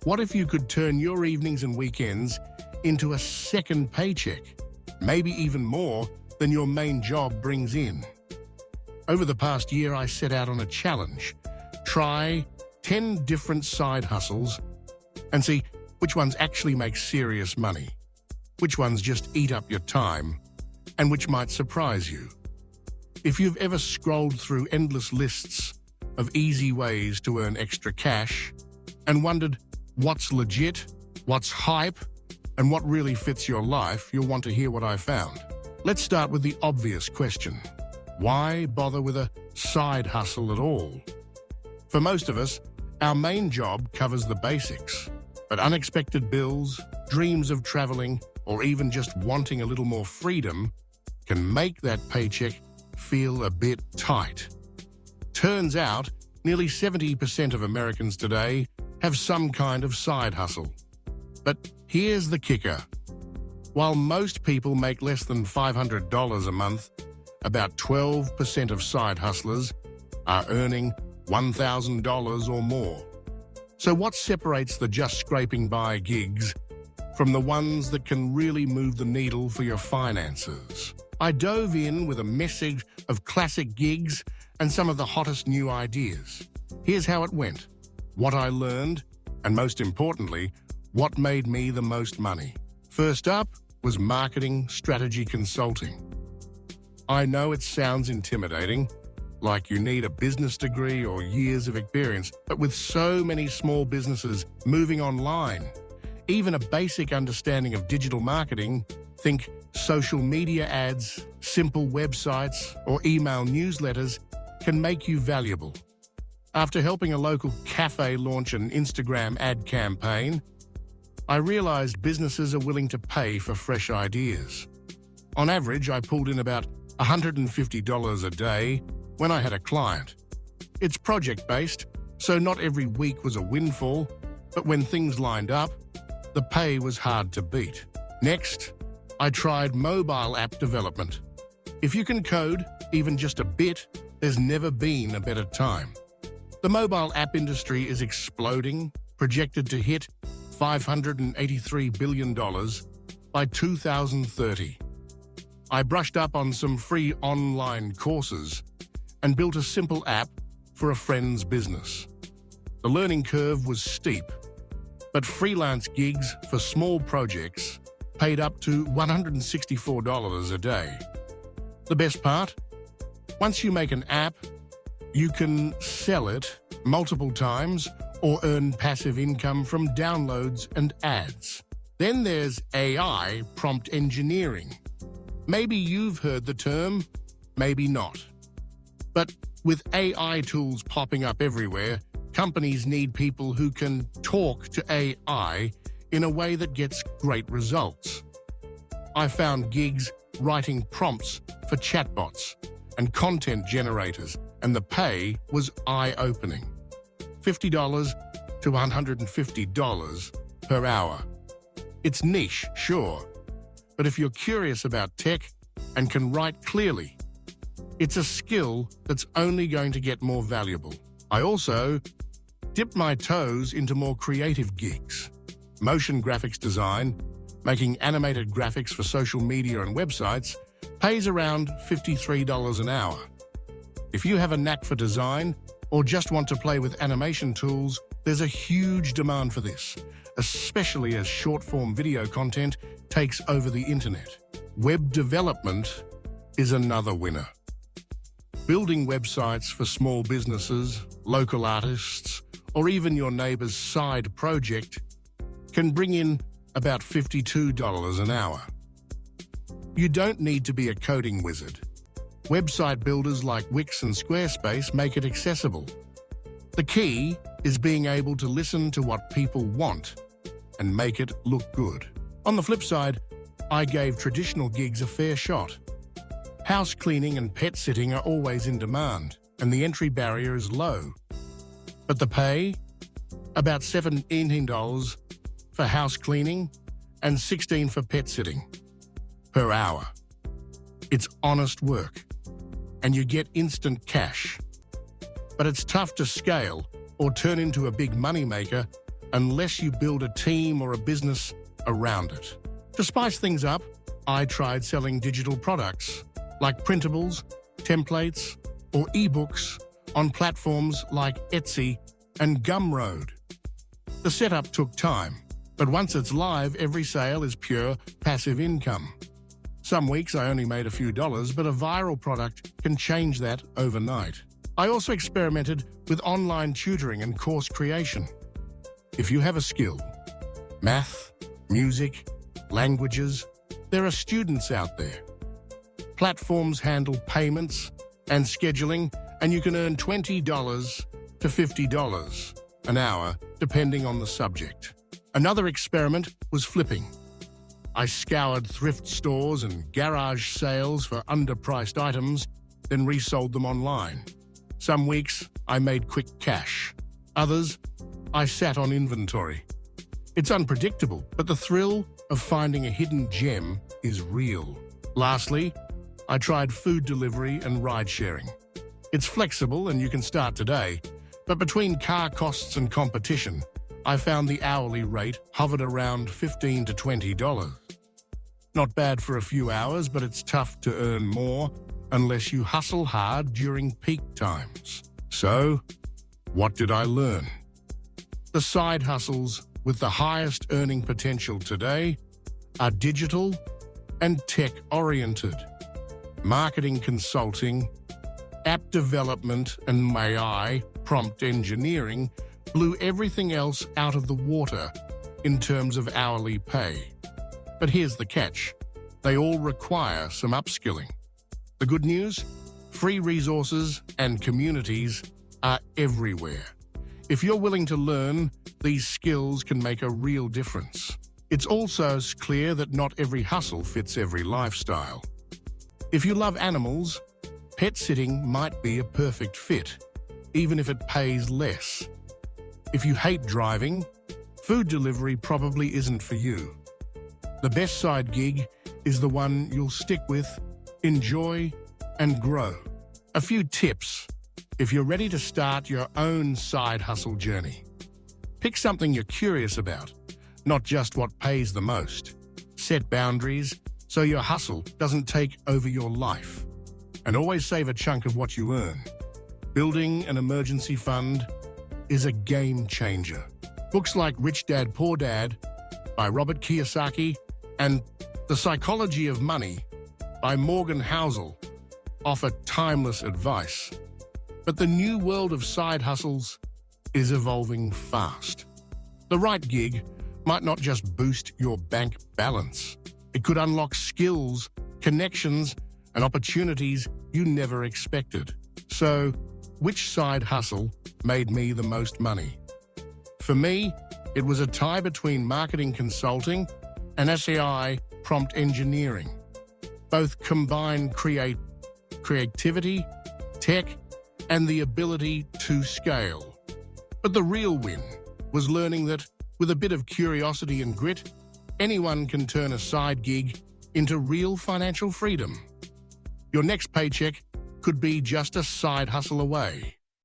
What if you could turn your evenings and weekends into a second paycheck, maybe even more than your main job brings in? Over the past year, I set out on a challenge. Try 10 different side hustles and see which ones actually make serious money, which ones just eat up your time, and which might surprise you. If you've ever scrolled through endless lists of easy ways to earn extra cash and wondered what's legit, what's hype, and what really fits your life, you'll want to hear what I found. Let's start with the obvious question. Why bother with a side hustle at all? For most of us, our main job covers the basics, but unexpected bills, dreams of traveling, or even just wanting a little more freedom can make that paycheck feel a bit tight. Turns out, nearly 70% of Americans today have some kind of side hustle. But here's the kicker. While most people make less than $500 a month, about 12% of side hustlers are earning $1,000 or more. So what separates the just scraping by gigs from the ones that can really move the needle for your finances? I dove in with a message of classic gigs and some of the hottest new ideas. Here's how it went, what I learned, and most importantly, what made me the most money. First up was marketing strategy consulting. I know it sounds intimidating, like you need a business degree or years of experience, but with so many small businesses moving online, even a basic understanding of digital marketing, think social media ads, simple websites, or email newsletters, can make you valuable. After helping a local cafe launch an Instagram ad campaign, I realized businesses are willing to pay for fresh ideas. On average, I pulled in about $150 a day when I had a client. It's project-based, so not every week was a windfall, but when things lined up, the pay was hard to beat. Next, I tried mobile app development. If you can code, even just a bit, there's never been a better time. The mobile app industry is exploding, projected to hit $583 billion by 2030. I brushed up on some free online courses and built a simple app for a friend's business. The learning curve was steep, but freelance gigs for small projects paid up to $164 a day. The best part? Once you make an app, you can sell it multiple times or earn passive income from downloads and ads. Then there's AI prompt engineering. Maybe you've heard the term, maybe not. But with AI tools popping up everywhere, companies need people who can talk to AI in a way that gets great results. I found gigs writing prompts for chatbots and content generators, and the pay was eye-opening. $50 to $150 per hour. It's niche, sure, but if you're curious about tech and can write clearly, it's a skill that's only going to get more valuable. I also dipped my toes into more creative gigs. Motion graphics design, making animated graphics for social media and websites, pays around $53 an hour. If you have a knack for design or just want to play with animation tools, there's a huge demand for this, especially as short-form video content takes over the internet. Web development is another winner. Building websites for small businesses, local artists, or even your neighbor's side project can bring in about $52 an hour. You don't need to be a coding wizard. Website builders like Wix and Squarespace make it accessible. The key is being able to listen to what people want and make it look good. On the flip side, I gave traditional gigs a fair shot. House cleaning and pet sitting are always in demand, and the entry barrier is low. But the pay? About $17 for house cleaning and $16 for pet sitting per hour. It's honest work, and you get instant cash. But it's tough to scale or turn into a big moneymaker unless you build a team or a business around it. To spice things up, I tried selling digital products like printables, templates, or ebooks on platforms like Etsy and Gumroad. The setup took time, but once it's live, every sale is pure passive income. Some weeks I only made a few dollars, but a viral product can change that overnight. I also experimented with online tutoring and course creation. If you have a skill, math, music, languages, there are students out there. Platforms handle payments and scheduling, and you can earn $20 to $50 an hour, depending on the subject. Another experiment was flipping. I scoured thrift stores and garage sales for underpriced items, then resold them online. Some weeks, I made quick cash. Others, I sat on inventory. It's unpredictable, but the thrill of finding a hidden gem is real. Lastly, I tried food delivery and ride-sharing. It's flexible and you can start today, but between car costs and competition, I found the hourly rate hovered around $15 to $20. Not bad for a few hours, but it's tough to earn more unless you hustle hard during peak times. So, what did I learn? The side hustles with the highest earning potential today are digital and tech-oriented. Marketing consulting, app development, and AI, prompt engineering, blew everything else out of the water in terms of hourly pay. But here's the catch. They all require some upskilling. The good news? Free resources and communities are everywhere. If you're willing to learn, these skills can make a real difference. It's also clear that not every hustle fits every lifestyle. If you love animals, pet sitting might be a perfect fit, even if it pays less. If you hate driving, food delivery probably isn't for you. The best side gig is the one you'll stick with, enjoy, and grow. A few tips if you're ready to start your own side hustle journey. Pick something you're curious about, not just what pays the most. Set boundaries so your hustle doesn't take over your life. And always save a chunk of what you earn. Building an emergency fund is a game changer. Books like Rich Dad, Poor Dad by Robert Kiyosaki and The Psychology of Money by Morgan Housel offer timeless advice. But the new world of side hustles is evolving fast. The right gig might not just boost your bank balance. It could unlock skills, connections, and opportunities you never expected. So, which side hustle made me the most money? For me, it was a tie between marketing consulting and SAI prompt engineering. Both combine creativity, tech, and the ability to scale. But the real win was learning that with a bit of curiosity and grit, anyone can turn a side gig into real financial freedom. Your next paycheck could be just a side hustle away.